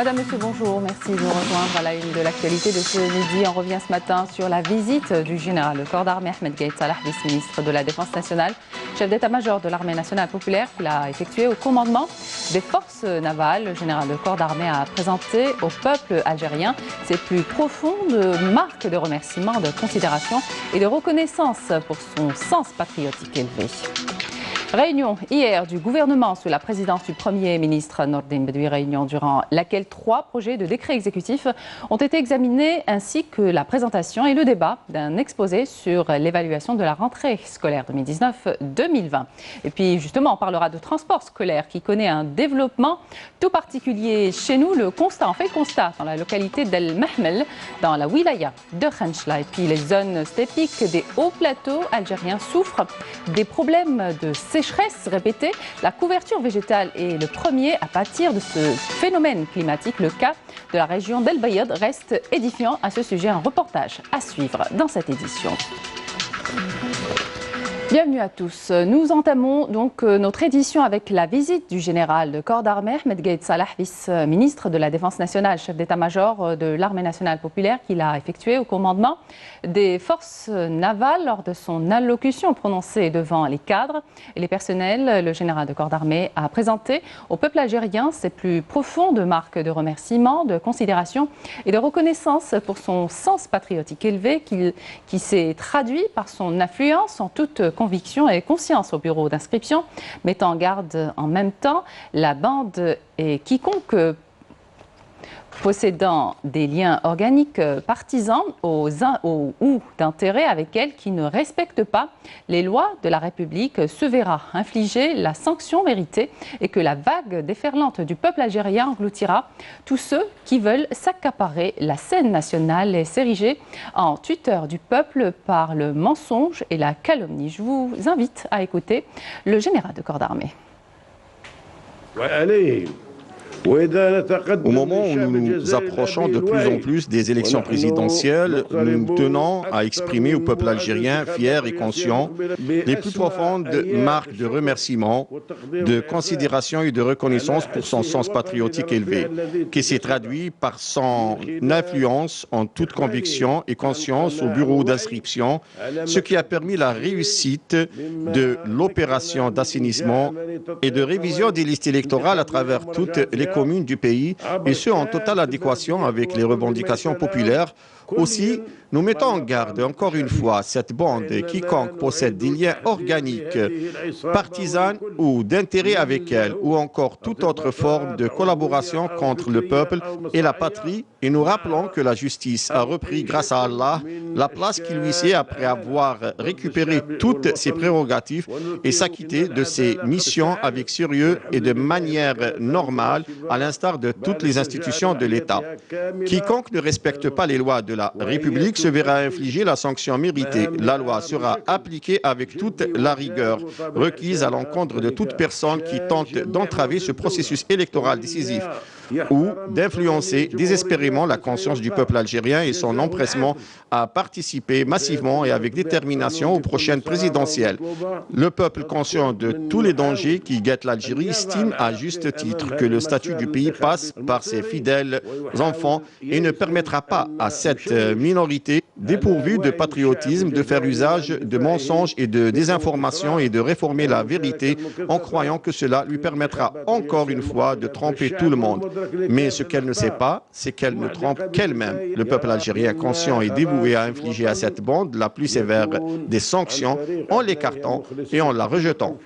Madame, Monsieur, bonjour. Merci de nous rejoindre à la une de l'actualité de ce midi. On revient ce matin sur la visite du général de corps d'armée Ahmed Gaïd Salah, vice-ministre de la Défense nationale, chef d'état-major de l'armée nationale populaire, qu'il a effectué au commandement des forces navales. Le général de corps d'armée a présenté au peuple algérien ses plus profondes marques de remerciement, de considération et de reconnaissance pour son sens patriotique élevé. Réunion hier du gouvernement sous la présidence du Premier ministre Nordin Bedoui, réunion durant laquelle 3 projets de décrets exécutifs ont été examinés ainsi que la présentation et le débat d'un exposé sur l'évaluation de la rentrée scolaire 2019-2020. Et puis justement, on parlera de transport scolaire qui connaît un développement tout particulier chez nous. Le constat, on fait le constat dans la localité d'El Mahmel, dans la wilaya de Khenchla. Et puis les zones stépiques des hauts plateaux algériens souffrent des problèmes de sécheresse répétée. La couverture végétale est le premier à pâtir de ce phénomène climatique. Le cas de la région d'El Bayad reste édifiant. À ce sujet, un reportage à suivre dans cette édition. Bienvenue à tous. Nous entamons donc notre édition avec la visite du général de corps d'armée Ahmed Gaïd Salah, vice-ministre de la Défense nationale, chef d'état-major de l'armée nationale populaire, qu'il a effectué au commandement des forces navales lors de son allocution prononcée devant les cadres et les personnels. Le général de corps d'armée a présenté au peuple algérien ses plus profondes marques de remerciement, de considération et de reconnaissance pour son sens patriotique élevé qui s'est traduit par son influence en toute conviction et conscience au bureau d'inscription, mettant en garde en même temps la bande et quiconque possédant des liens organiques partisans ou d'intérêt avec elle qui ne respecte pas les lois de la République se verra infliger la sanction méritée et que la vague déferlante du peuple algérien engloutira tous ceux qui veulent s'accaparer la scène nationale et s'ériger en tuteur du peuple par le mensonge et la calomnie. Je vous invite à écouter le général de corps d'armée. Au moment où nous nous approchons de plus en plus des élections présidentielles, nous tenons à exprimer au peuple algérien fier et conscient les plus profondes marques de remerciement, de considération et de reconnaissance pour son sens patriotique élevé, qui s'est traduit par son influence en toute conviction et conscience au bureau d'inscription, ce qui a permis la réussite de l'opération d'assainissement et de révision des listes électorales à travers toutes les communes du pays, et ce en totale adéquation avec les revendications populaires. Aussi, nous mettons en garde encore une fois cette bande quiconque possède des liens organiques, partisans ou d'intérêt avec elle, ou encore toute autre forme de collaboration contre le peuple et la patrie, et nous rappelons que la justice a repris, grâce à Allah, la place qui lui sied après avoir récupéré toutes ses prérogatives et s'acquitter de ses missions avec sérieux et de manière normale, à l'instar de toutes les institutions de l'État. Quiconque ne respecte pas les lois de la République se verra infliger la sanction méritée. La loi sera appliquée avec toute la rigueur requise à l'encontre de toute personne qui tente d'entraver ce processus électoral décisif ou d'influencer désespérément la conscience du peuple algérien et son empressement à participer massivement et avec détermination aux prochaines présidentielles. Le peuple, conscient de tous les dangers qui guettent l'Algérie, estime à juste titre que le statut du pays passe par ses fidèles enfants et ne permettra pas à cette minorité dépourvue de patriotisme de faire usage de mensonges et de désinformation et de réformer la vérité en croyant que cela lui permettra encore une fois de tromper tout le monde. Mais ce qu'elle ne sait pas, c'est qu'elle ne trompe qu'elle-même. Le peuple algérien conscient est dévoué à infliger à cette bande la plus sévère des sanctions en l'écartant et en la rejetant.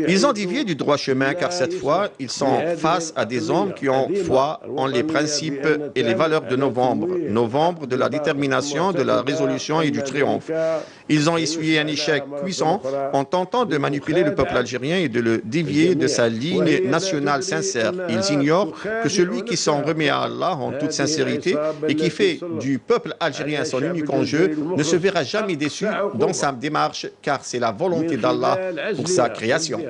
Ils ont dévié du droit chemin car cette fois, ils sont face à des hommes qui ont foi en les principes et les valeurs de novembre de la détermination, de la résolution et du triomphe. Ils ont essuyé un échec cuisant en tentant de manipuler le peuple algérien et de le dévier de sa ligne nationale sincère. Ils ignorent que celui qui s'en remet à Allah en toute sincérité et qui fait du peuple algérien son unique enjeu ne se verra jamais déçu dans sa démarche car c'est la volonté d'Allah pour sa création.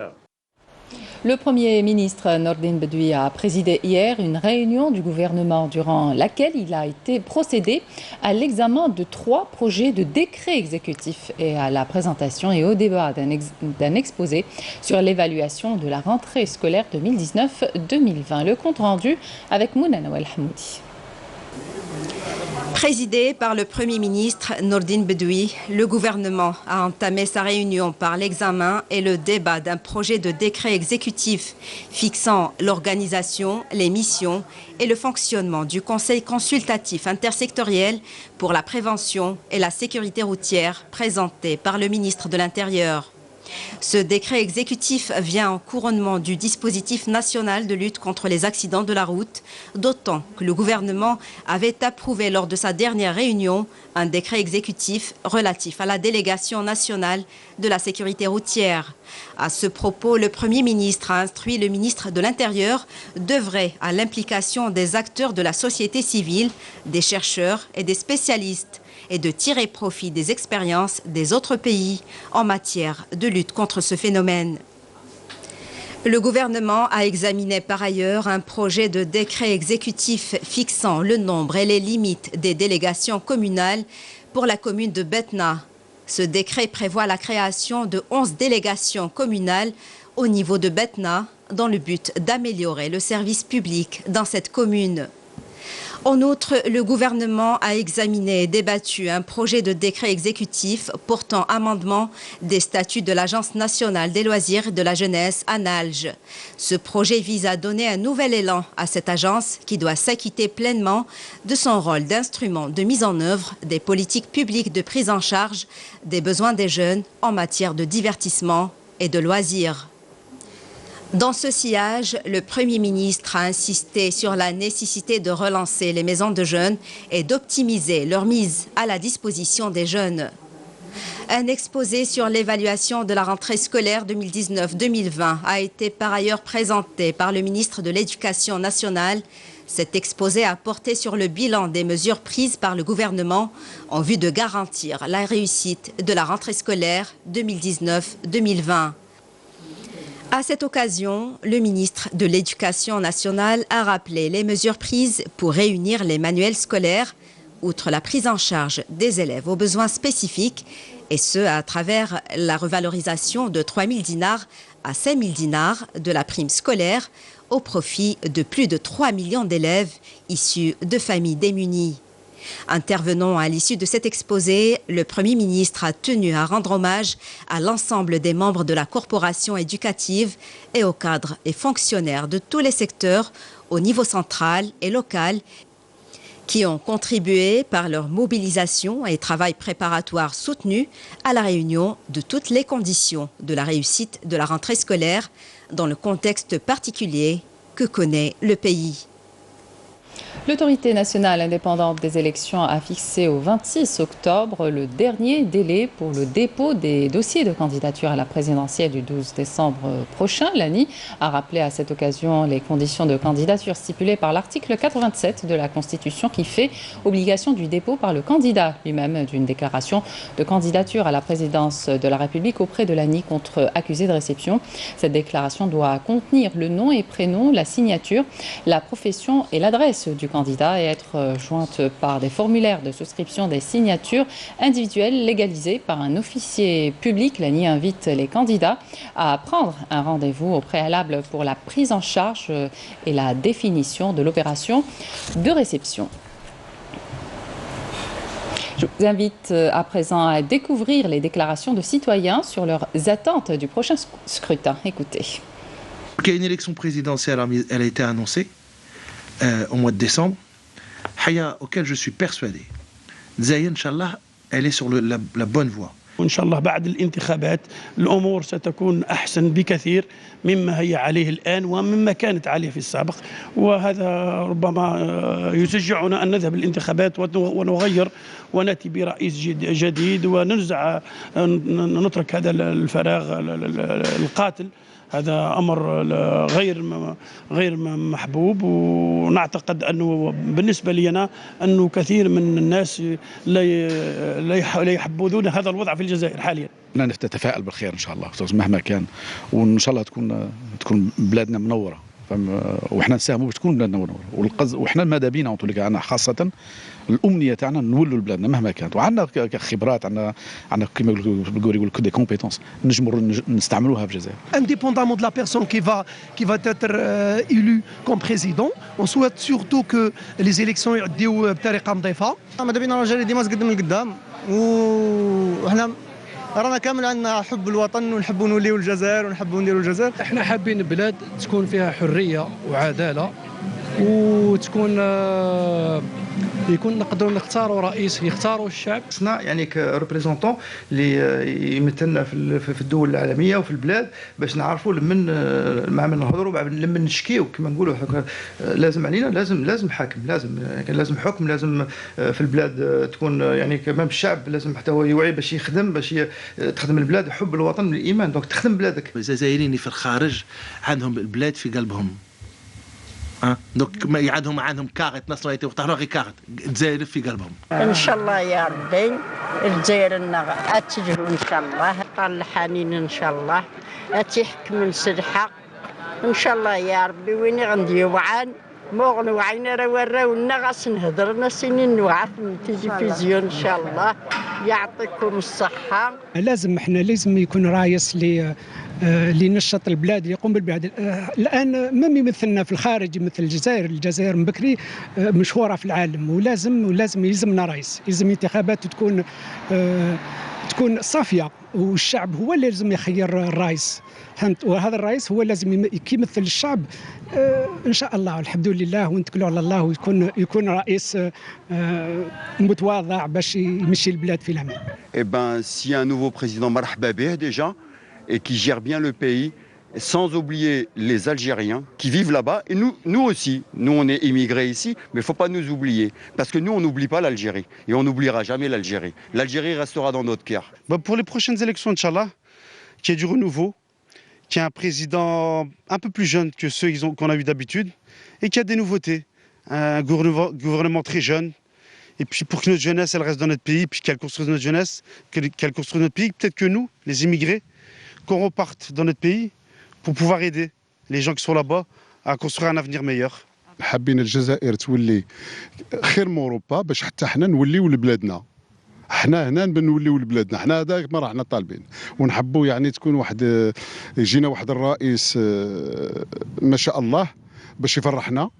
Le Premier ministre Nordine Bedoui a présidé hier une réunion du gouvernement durant laquelle il a été procédé à l'examen de 3 projets de décrets exécutifs et à la présentation et au débat d'un exposé sur l'évaluation de la rentrée scolaire 2019-2020. Le compte rendu avec Mouna Nawel Hamoudi. Présidé par le Premier ministre Nordine Bedoui, le gouvernement a entamé sa réunion par l'examen et le débat d'un projet de décret exécutif fixant l'organisation, les missions et le fonctionnement du Conseil consultatif intersectoriel pour la prévention et la sécurité routière présenté par le ministre de l'Intérieur. Ce décret exécutif vient en couronnement du dispositif national de lutte contre les accidents de la route, d'autant que le gouvernement avait approuvé lors de sa dernière réunion un décret exécutif relatif à la délégation nationale de la sécurité routière. À ce propos, le Premier ministre a instruit le ministre de l'Intérieur d'œuvrer à l'implication des acteurs de la société civile, des chercheurs et des spécialistes, et de tirer profit des expériences des autres pays en matière de lutte contre ce phénomène. Le gouvernement a examiné par ailleurs un projet de décret exécutif fixant le nombre et les limites des délégations communales pour la commune de Betna. Ce décret prévoit la création de 11 délégations communales au niveau de Betna dans le but d'améliorer le service public dans cette commune. En outre, le gouvernement a examiné et débattu un projet de décret exécutif portant amendement des statuts de l'Agence nationale des loisirs et de la jeunesse, ANALJ. Ce projet vise à donner un nouvel élan à cette agence qui doit s'acquitter pleinement de son rôle d'instrument de mise en œuvre des politiques publiques de prise en charge des besoins des jeunes en matière de divertissement et de loisirs. Dans ce sillage, le Premier ministre a insisté sur la nécessité de relancer les maisons de jeunes et d'optimiser leur mise à la disposition des jeunes. Un exposé sur l'évaluation de la rentrée scolaire 2019-2020 a été par ailleurs présenté par le ministre de l'Éducation nationale. Cet exposé a porté sur le bilan des mesures prises par le gouvernement en vue de garantir la réussite de la rentrée scolaire 2019-2020. À cette occasion, le ministre de l'Éducation nationale a rappelé les mesures prises pour réunir les manuels scolaires, outre la prise en charge des élèves aux besoins spécifiques, et ce à travers la revalorisation de 3 000 dinars à 5 000 dinars de la prime scolaire au profit de plus de 3 millions d'élèves issus de familles démunies. Intervenant à l'issue de cet exposé, le Premier ministre a tenu à rendre hommage à l'ensemble des membres de la corporation éducative et aux cadres et fonctionnaires de tous les secteurs au niveau central et local qui ont contribué par leur mobilisation et travail préparatoire soutenu à la réunion de toutes les conditions de la réussite de la rentrée scolaire dans le contexte particulier que connaît le pays. L'autorité nationale indépendante des élections a fixé au 26 octobre le dernier délai pour le dépôt des dossiers de candidature à la présidentielle du 12 décembre prochain. L'ANI a rappelé à cette occasion les conditions de candidature stipulées par l'article 87 de la Constitution qui fait obligation du dépôt par le candidat lui-même d'une déclaration de candidature à la présidence de la République auprès de l'ANI contre accusé de réception. Cette déclaration doit contenir le nom et prénom, la signature, la profession et l'adresse du candidat et être jointe par des formulaires de souscription des signatures individuelles légalisées par un officier public. L'ANI invite les candidats à prendre un rendez-vous au préalable pour la prise en charge et la définition de l'opération de réception. Je vous invite à présent à découvrir les déclarations de citoyens sur leurs attentes du prochain scrutin. Écoutez. Il y a une élection présidentielle, elle a été annoncée au mois de décembre, auquel je suis persuadé. Zayn, Inch'Allah, elle est sur la bonne voie. وإن شاء الله بعد الانتخابات الأمور ستكون أحسن بكثير مما هي عليه الآن ومما كانت عليه في السابق، وهذا ربما يشجعنا أن نذهب للانتخابات ونغير ونأتي برئيس جديد وننزع نترك هذا الفراغ القاتل. هذا أمر غير محبوب، ونعتقد أنه بالنسبة لي أنا أنه كثير من الناس لا يحبذون هذا الوضع في الجزائر حاليا. نتفائل بالخير ان شاء الله مهما كان، وان شاء الله تكون بلادنا منوره، وحنا نساهموا باش تكون بلادنا منوره، وحنا ماذا بينا انا خاصه الامنيه تاعنا نولوا لبلادنا مهما كانت، وعندنا خبرات، عندنا كما يقولوا دي كومبيتونس نجموا نستعملوها في الجزائر. Indépendamment de la personne qui va être élue comme président, on souhaite surtout que les élections يعديو بطريقه نظيفه. ماذا بينا الجزائر ديما تقدم لقدام، وحنا رانا كامل عندنا حب الوطن ونحبوا نوليو الجزائر ونحبوا نديروا الجزائر. احنا حابين بلاد تكون فيها حريه وعداله، وتكون يكون نقدروا نختاروا رئيس يختاروا الشعب. احنا يعني كريبريزونطون اللي يمثلنا في الدول العالميه وفي البلاد، باش نعرفوا مع من نهضروا لما نشكيو كما نقولوا لازم علينا لازم حاكم، لازم حكم، لازم في البلاد تكون يعني كمان الشعب لازم حتى هو يوعي باش يخدم، باش تخدم البلاد، حب الوطن من الايمان، دونك تخدم بلادك. الجزائريين في الخارج عندهم البلاد في قلبهم، دونك ما عندهم كارت ناسيوناليتي وطهروا غير كارت الجزائر في قلبهم. ان شاء الله يا ربي الجزائر تجهو ان شاء الله، طال الحنين ان شاء الله، تحكم السلحه ان شاء الله يا ربي. وين غندي وعان مغن وعينا راونا غاس نهضر سنين نوعى في التلفزيون ان شاء الله. يعطيكم الصحه. لازم يكون رايس اللي ينشط البلاد، اللي يقوم بالبلاد. الان من يمثلنا في الخارج يمثل الجزائر من بكري مشهوره في العالم، ولازم يلزمنا رئيس، يلزم انتخابات تكون صافيه، والشعب هو اللي لازم يخير الرئيس، فهمت؟ وهذا الرئيس هو لازم يمثل الشعب ان شاء الله، والحمد لله، ونتكلوا على الله، ويكون رئيس متواضع باش يمشي البلاد في الامن. Eh ben, si un nouveau président marhaba bih déjà et qui gère bien le pays, sans oublier les Algériens qui vivent là-bas, et nous aussi, nous on est immigrés ici, mais il ne faut pas nous oublier, parce que nous on n'oublie pas l'Algérie, et on n'oubliera jamais l'Algérie. L'Algérie restera dans notre cœur. Pour les prochaines élections, Inch'Allah, qu'il y ait du renouveau, qu'il y ait un président un peu plus jeune que ceux qu'on a eu d'habitude, et qu'il y a des nouveautés, un gouvernement très jeune, et puis pour que notre jeunesse elle reste dans notre pays, puis qu'elle construise notre jeunesse, qu'elle construise notre pays, peut-être que nous, les immigrés, qu'on reparte dans notre pays pour pouvoir aider les gens qui sont là-bas à construire un avenir meilleur. حابين الجزائر تولي خير من اوروبا باش حتى حنا نوليو لبلادنا، حنا هنا بنوليو لبلادنا، حنا هذا ما راحنا طالبين، ونحبوا يعني تكون يجينا واحد الرئيس ما شاء الله باش يفرحنا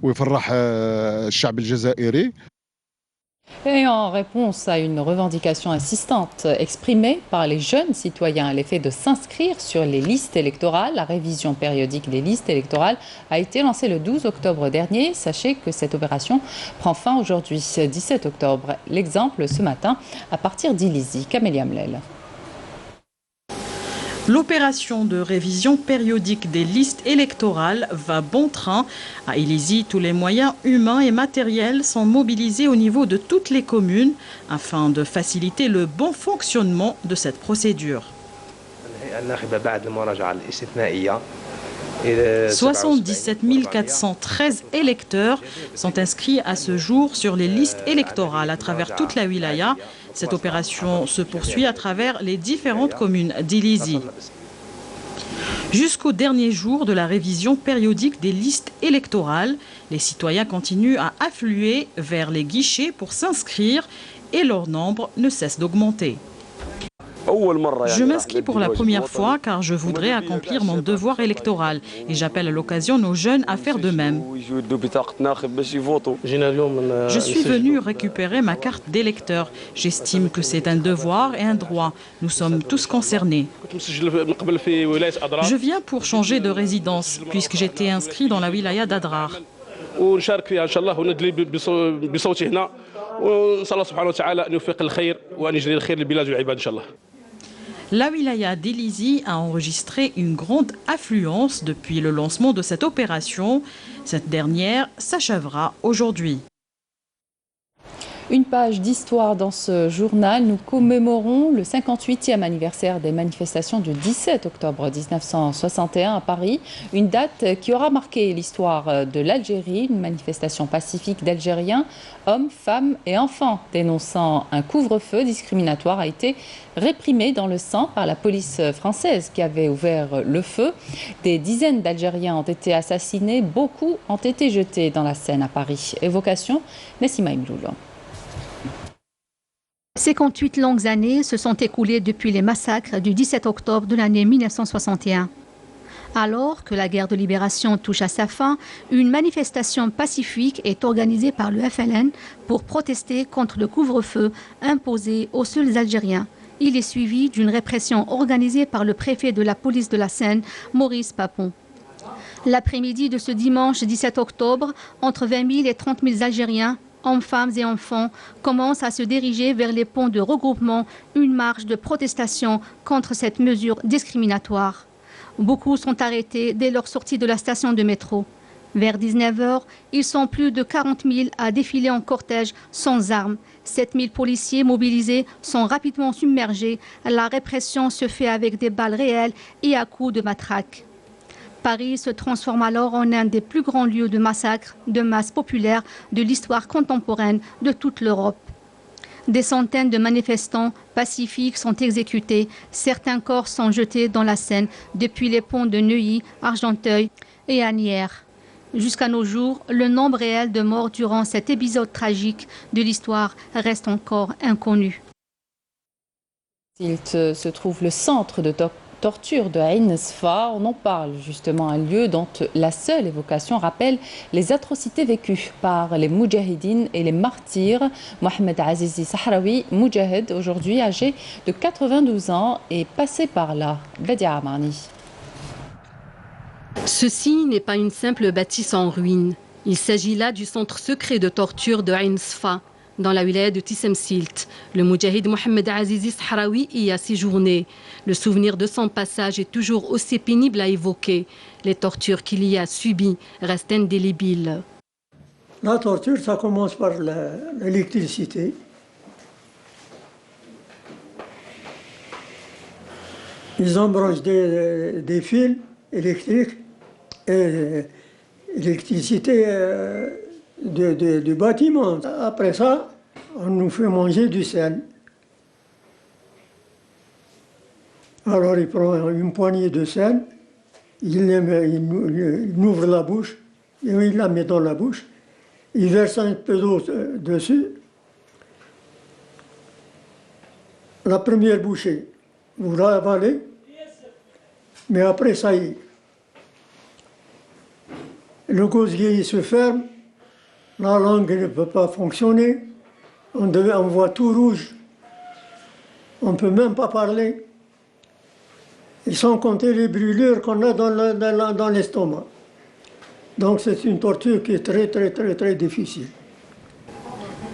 ويفرح الشعب الجزائري. Et en réponse à une revendication insistante exprimée par les jeunes citoyens à l'effet de s'inscrire sur les listes électorales, la révision périodique des listes électorales a été lancée le 12 octobre dernier. Sachez que cette opération prend fin aujourd'hui, 17 octobre. L'exemple ce matin à partir d'Ilizy. Camélia Mlel. L'opération de révision périodique des listes électorales va bon train. À Ilizy, tous les moyens humains et matériels sont mobilisés au niveau de toutes les communes afin de faciliter le bon fonctionnement de cette procédure. 77 413 électeurs sont inscrits à ce jour sur les listes électorales à travers toute la wilaya. Cette opération se poursuit à travers les différentes communes d'Ilizy. Jusqu'au dernier jour de la révision périodique des listes électorales, les citoyens continuent à affluer vers les guichets pour s'inscrire et leur nombre ne cesse d'augmenter. Je m'inscris pour la première fois car je voudrais accomplir mon devoir électoral et j'appelle à l'occasion nos jeunes à faire de même. Je suis venu récupérer ma carte d'électeur. J'estime que c'est un devoir et un droit. Nous sommes tous concernés. Je viens pour changer de résidence puisque j'étais inscrit dans la wilaya d'Adrar. La wilaya d'Ilizy a enregistré une grande affluence depuis le lancement de cette opération. Cette dernière s'achèvera aujourd'hui. Une page d'histoire dans ce journal. Nous commémorons le 58e anniversaire des manifestations du 17 octobre 1961 à Paris. Une date qui aura marqué l'histoire de l'Algérie. Une manifestation pacifique d'Algériens, hommes, femmes et enfants, dénonçant un couvre-feu discriminatoire, a été réprimée dans le sang par la police française qui avait ouvert le feu. Des dizaines d'Algériens ont été assassinés. Beaucoup ont été jetés dans la Seine à Paris. Évocation, Nassima Imloul. 58 longues années se sont écoulées depuis les massacres du 17 octobre de l'année 1961. Alors que la guerre de libération touche à sa fin, une manifestation pacifique est organisée par le FLN pour protester contre le couvre-feu imposé aux seuls Algériens. Il est suivi d'une répression organisée par le préfet de la police de la Seine, Maurice Papon. L'après-midi de ce dimanche 17 octobre, entre 20 000 et 30 000 Algériens, hommes, femmes et enfants, commencent à se diriger vers les ponts de regroupement, une marche de protestation contre cette mesure discriminatoire. Beaucoup sont arrêtés dès leur sortie de la station de métro. Vers 19h, ils sont plus de 40 000 à défiler en cortège sans armes. 7 000 policiers mobilisés sont rapidement submergés. La répression se fait avec des balles réelles et à coups de matraque. Paris se transforme alors en un des plus grands lieux de massacres de masse populaire de l'histoire contemporaine de toute l'Europe. Des centaines de manifestants pacifiques sont exécutés. Certains corps sont jetés dans la Seine depuis les ponts de Neuilly, Argenteuil et Asnières. Jusqu'à nos jours, le nombre réel de morts durant cet épisode tragique de l'histoire reste encore inconnu. Il se trouve le centre de torture de Ain Sfa. On en parle justement, un lieu dont la seule évocation rappelle les atrocités vécues par les moudjahidines et les martyrs. Mohamed Azizi Sahraoui, moudjahid, aujourd'hui âgé de 92 ans, est passé par là. Badia Amani. Ceci n'est pas une simple bâtisse en ruine. Il s'agit là du centre secret de torture de Ain Sfa, dans la wilaya de Tissemsilt. Le moudjahid Mohamed Azizi Sahraoui y a séjourné. Le souvenir de son passage est toujours aussi pénible à évoquer. Les tortures qu'il y a subies restent indélébiles. La torture, ça commence par l'électricité. Ils embranchent des fils électriques et l'électricité du bâtiment. Après ça, on nous fait manger du sel. Alors il prend une poignée de sel, il ouvre la bouche, et il la met dans la bouche, il verse un peu d'eau dessus. La première bouchée, vous l'avalez, mais après ça y est. Le gosier se ferme, la langue ne peut pas fonctionner, on voit tout rouge, on ne peut même pas parler. Et sans compter les brûlures qu'on a dans l'estomac. Donc c'est une torture qui est très difficile.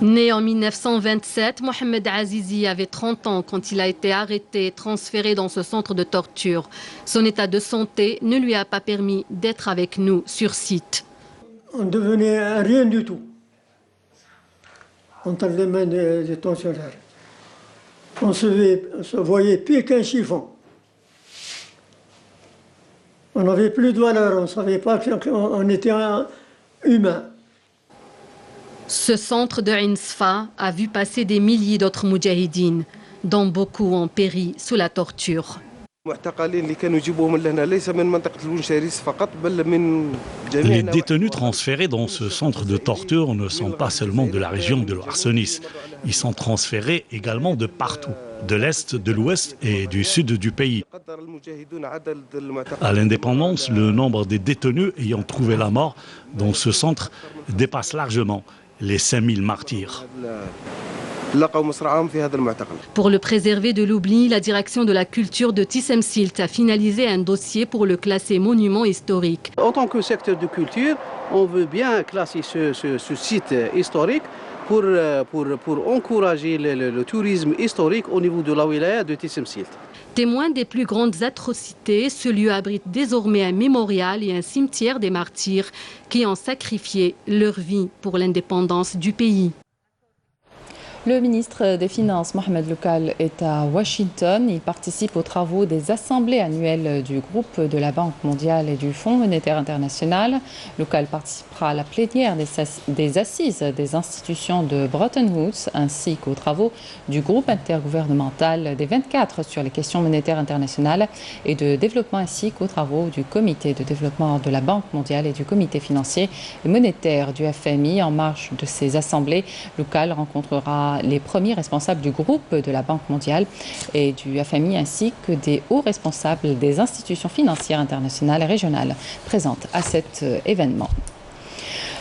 Né en 1927, Mohamed Azizi avait 30 ans quand il a été arrêté et transféré dans ce centre de torture. Son état de santé ne lui a pas permis d'être avec nous sur site. On devenait rien du tout entre les mains des tensionnaires. On se voyait pire qu'un chiffon. On n'avait plus de valeur, on ne savait pas qu'on était humain. Ce centre de Ain Sfa a vu passer des milliers d'autres moudjahidines, dont beaucoup ont péri sous la torture. Les détenus transférés dans ce centre de torture ne sont pas seulement de la région de l'Arsenis. Ils sont transférés également de partout, de l'Est, de l'Ouest et du Sud du pays. À l'indépendance, le nombre des détenus ayant trouvé la mort dans ce centre dépasse largement les 5000 martyrs. Pour le préserver de l'oubli, la direction de la culture de Tissemsilt a finalisé un dossier pour le classer monument historique. En tant que secteur de culture, on veut bien classer ce site historique pour encourager le tourisme historique au niveau de la wilaya de Tissemsilt. Témoin des plus grandes atrocités, ce lieu abrite désormais un mémorial et un cimetière des martyrs qui ont sacrifié leur vie pour l'indépendance du pays. Le ministre des Finances, Mohamed Loukal, est à Washington. Il participe aux travaux des assemblées annuelles du groupe de la Banque mondiale et du Fonds monétaire international. Loukal participera à la plénière des assises des institutions de Bretton Woods ainsi qu'aux travaux du groupe intergouvernemental des 24 sur les questions monétaires internationales et de développement ainsi qu'aux travaux du comité de développement de la Banque mondiale et du comité financier et monétaire du FMI. En marge de ces assemblées, Loukal rencontrera les premiers responsables du groupe de la Banque mondiale et du FMI ainsi que des hauts responsables des institutions financières internationales et régionales présentes à cet événement.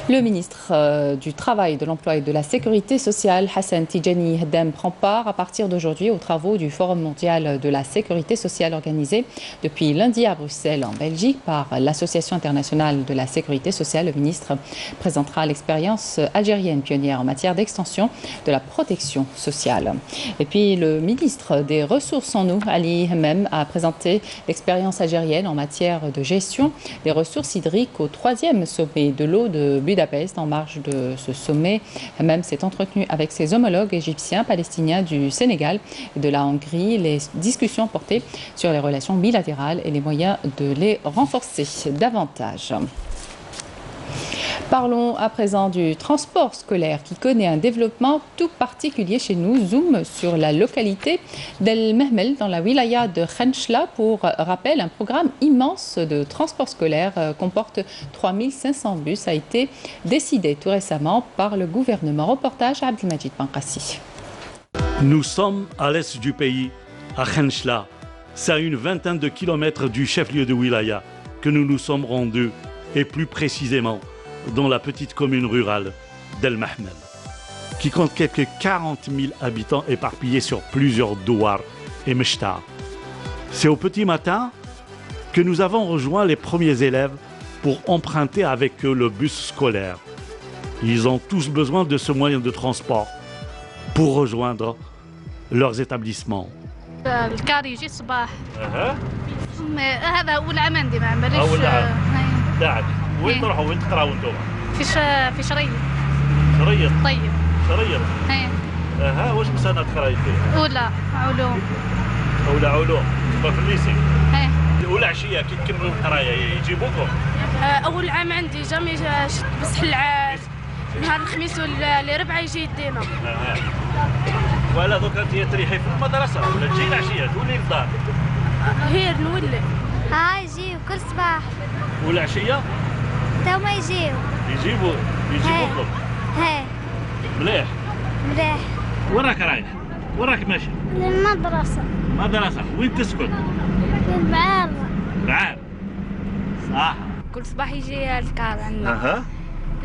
Le ministre du Travail, de l'Emploi et de la Sécurité sociale, Hassan Tijani Haddam, prend part à partir d'aujourd'hui aux travaux du Forum mondial de la sécurité sociale organisé depuis lundi à Bruxelles, en Belgique, par l'Association internationale de la sécurité sociale. Le ministre présentera l'expérience algérienne pionnière en matière d'extension de la protection sociale. Et puis le ministre des Ressources en eau, Ali Hammam, a présenté l'expérience algérienne en matière de gestion des ressources hydriques au 3e sommet de l'eau de Budapest. En marge de ce sommet, Hammam s'est entretenu avec ses homologues égyptiens, palestiniens du Sénégal et de la Hongrie. Les discussions portaient sur les relations bilatérales et les moyens de les renforcer davantage. Parlons à présent du transport scolaire qui connaît un développement tout particulier chez nous. Zoom sur la localité d'El Mehmel dans la wilaya de Khenchla. Pour rappel, un programme immense de transport scolaire comporte 3500 bus a été décidé tout récemment par le gouvernement. Reportage à Abdelmajid Pankassi. Nous sommes à l'est du pays, à Khenchla. C'est à une vingtaine de kilomètres du chef-lieu de wilaya que nous nous sommes rendus, et plus précisément dans la petite commune rurale d'El Mehmel, qui compte quelques 40 000 habitants éparpillés sur plusieurs douars et mechta. C'est au petit matin que nous avons rejoint les premiers élèves pour emprunter avec eux le bus scolaire. Ils ont tous besoin de ce moyen de transport pour rejoindre leurs établissements. الكار يجي الصباح هذا أول عام عندي ما عمليش داعك وين تروحوا وين تقراوا انتم؟ في شريط طيب شريط اها واش من سنه تقراي فيه؟ أولى علوم في الليسي اولى عشيه كي تكملوا القرايه يجيبوكم؟ اول عام عندي جامي بصح نهار الخميس والاربعاء يجي يدينا. ولا دوك انت تريحي في المدرسه ولا تجي العشيه تولي للدار؟ هي نولي يجيو كل صباح والعشيه؟ تو ما يجيبوكم؟ مليح وين راك رايح؟ وين راك ماشي؟ للمدرسة. وين تسكن؟ البعار صح. كل صباح يجي الكار عندنا.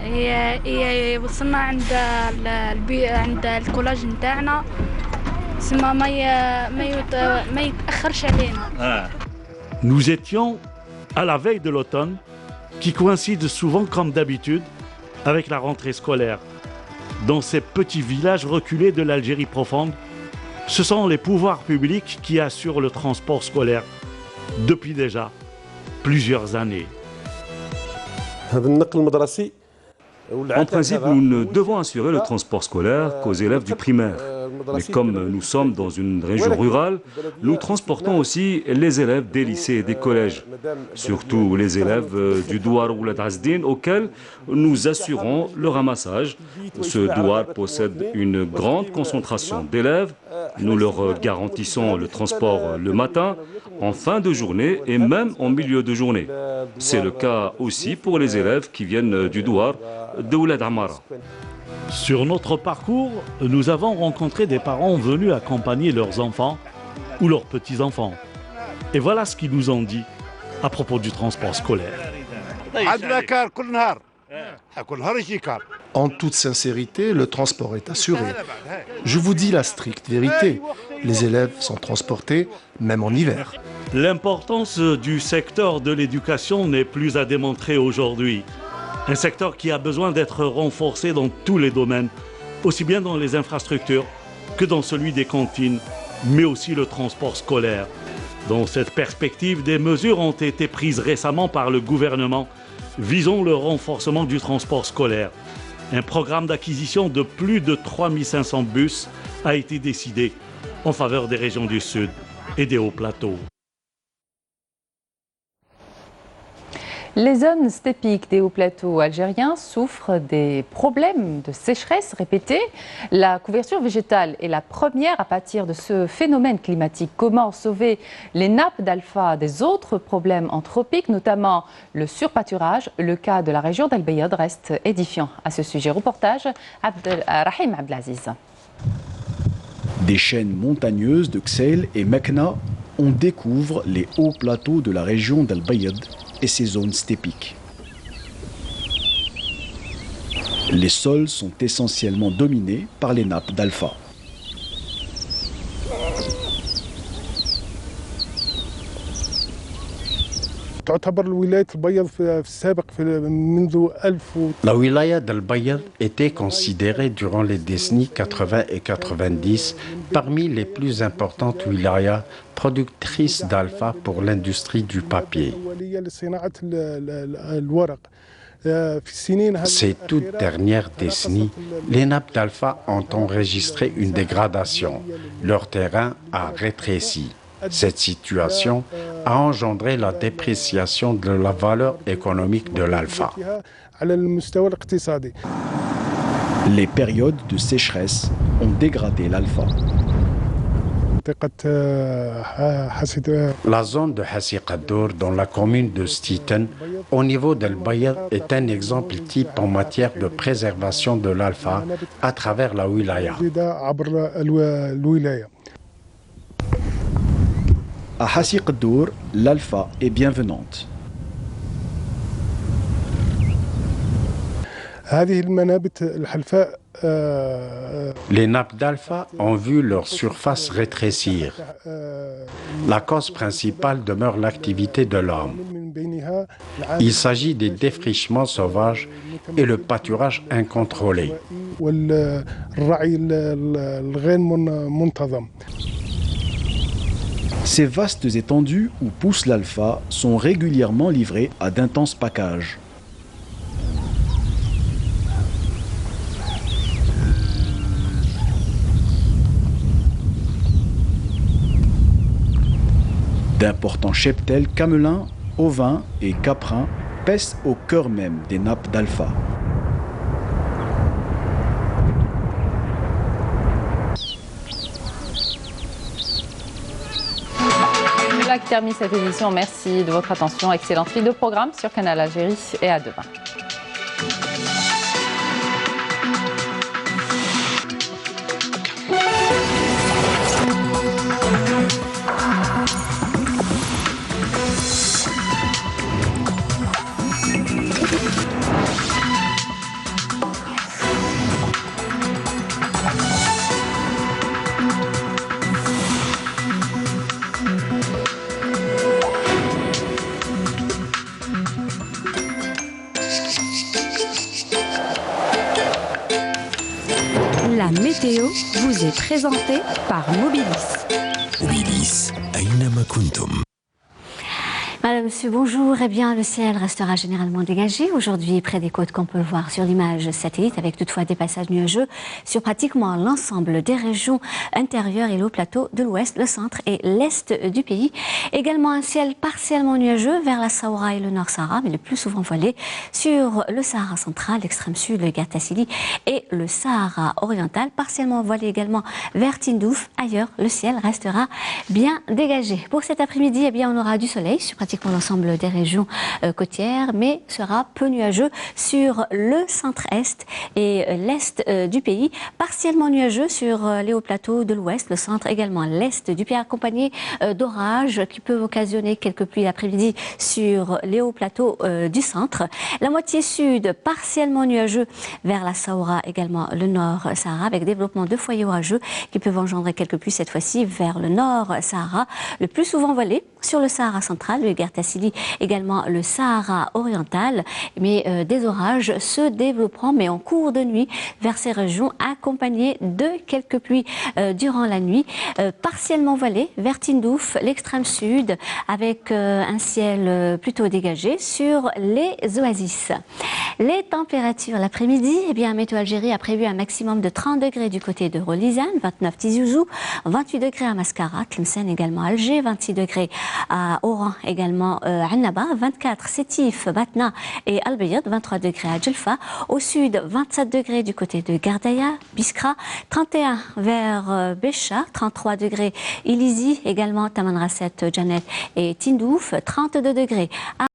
هي وصلنا عند الكولاج نتاعنا سما ما يتأخرش علينا. Nous étions à la veille de l'automne, qui coïncide souvent comme d'habitude avec la rentrée scolaire. Dans ces petits villages reculés de l'Algérie profonde, ce sont les pouvoirs publics qui assurent le transport scolaire depuis déjà plusieurs années. En principe, nous ne devons assurer le transport scolaire qu'aux élèves du primaire. Mais comme nous sommes dans une région rurale, nous transportons aussi les élèves des lycées et des collèges, surtout les élèves du douar Oulad Azdin auxquels nous assurons le ramassage. Ce douar possède une grande concentration d'élèves. Nous leur garantissons le transport le matin, en fin de journée et même en milieu de journée. C'est le cas aussi pour les élèves qui viennent du douar de Oulad Amara. Sur notre parcours, nous avons rencontré des parents venus accompagner leurs enfants ou leurs petits-enfants. Et voilà ce qu'ils nous ont dit à propos du transport scolaire. En toute sincérité, le transport est assuré. Je vous dis la stricte vérité. Les élèves sont transportés, même en hiver. L'importance du secteur de l'éducation n'est plus à démontrer aujourd'hui. Un secteur qui a besoin d'être renforcé dans tous les domaines, aussi bien dans les infrastructures que dans celui des cantines, mais aussi le transport scolaire. Dans cette perspective, des mesures ont été prises récemment par le gouvernement visant le renforcement du transport scolaire. Un programme d'acquisition de plus de 3500 bus a été décidé en faveur des régions du Sud et des hauts plateaux. Les zones steppiques des hauts plateaux algériens souffrent des problèmes de sécheresse répétés. La couverture végétale est la première à pâtir de ce phénomène climatique. Comment sauver les nappes d'Alpha des autres problèmes anthropiques, notamment le surpâturage? Le cas de la région d'El Bayad reste édifiant. À ce sujet, reportage Rahim Abdelaziz. Des chaînes montagneuses de Ksel et Mekna, on découvre les hauts plateaux de la région d'El Bayad et ses zones steppiques. Les sols sont essentiellement dominés par les nappes d'Alpha. La wilaya d'El Bayad était considérée durant les décennies 80 et 90 parmi les plus importantes wilayas productrices d'alpha pour l'industrie du papier. Ces toutes dernières décennies, les nappes d'alpha ont enregistré une dégradation. Leur terrain a rétréci. Cette situation a engendré la dépréciation de la valeur économique de l'alpha. Les périodes de sécheresse ont dégradé l'alpha. La zone de Hassi Qaddour dans la commune de Stiten, au niveau d'El Bayad, est un exemple type en matière de préservation de l'alpha à travers la wilaya. À Hassi Qaddour, l'alpha est bienvenante. Les nappes d'alpha ont vu leur surface rétrécir. La cause principale demeure l'activité de l'homme. Il s'agit des défrichements sauvages et le pâturage incontrôlé. Ces vastes étendues où pousse l'alpha sont régulièrement livrées à d'intenses packages. D'importants cheptels camelins, ovins et caprins paissent au cœur même des nappes d'alpha. C'est là qui termine cette édition. Merci de votre attention. Excellente file de programme sur Canal Algérie et à demain. La météo vous est présentée par Mobilis. Mobilis, أينما كنتم. Madame, monsieur, bonjour. Eh bien, le ciel restera généralement dégagé aujourd'hui près des côtes qu'on peut voir sur l'image satellite, avec toutefois des passages nuageux sur pratiquement l'ensemble des régions intérieures et le plateau de l'ouest, le centre et l'est du pays. Également un ciel partiellement nuageux vers la Sahara et le nord Sahara, mais le plus souvent voilé sur le Sahara central, l'extrême sud, le Gatassili et le Sahara oriental, partiellement voilé également vers Tindouf. Ailleurs, le ciel restera bien dégagé. Pour cet après-midi, eh bien, on aura du soleil sur pratiquement l'ensemble des régions côtières, mais sera peu nuageux sur le centre-est et l'est du pays, partiellement nuageux sur les hauts plateaux de l'ouest, le centre, également l'est du pays, accompagné d'orages qui peuvent occasionner quelques pluies l'après-midi sur les hauts plateaux du centre. La moitié sud, partiellement nuageux vers la Sahara, également le nord Sahara, avec développement de foyers orageux qui peuvent engendrer quelques pluies cette fois-ci vers le nord Sahara, le plus souvent voilé sur le Sahara central, Guertasili, également le Sahara oriental. Mais des orages se développeront, mais en cours de nuit, vers ces régions, accompagnés de quelques pluies durant la nuit, partiellement voilées vers Tindouf, l'extrême sud, avec un ciel plutôt dégagé sur les oasis. Les températures l'après-midi, eh bien, Météo Algérie a prévu un maximum de 30 degrés du côté de Rolizane, 29 Tizi Ouzou, 28 degrés à Mascara, Tlemcen également Alger, 26 degrés à Oran également Annaba, 24 Sétif, Batna et Al Bayad, 23 degrés à Djelfa, au sud 27 degrés du côté de Gardaya, Biskra, 31 vers Bécha, 33 degrés Ilizi, également Tamanrasset, Janet et Tindouf, 32 degrés à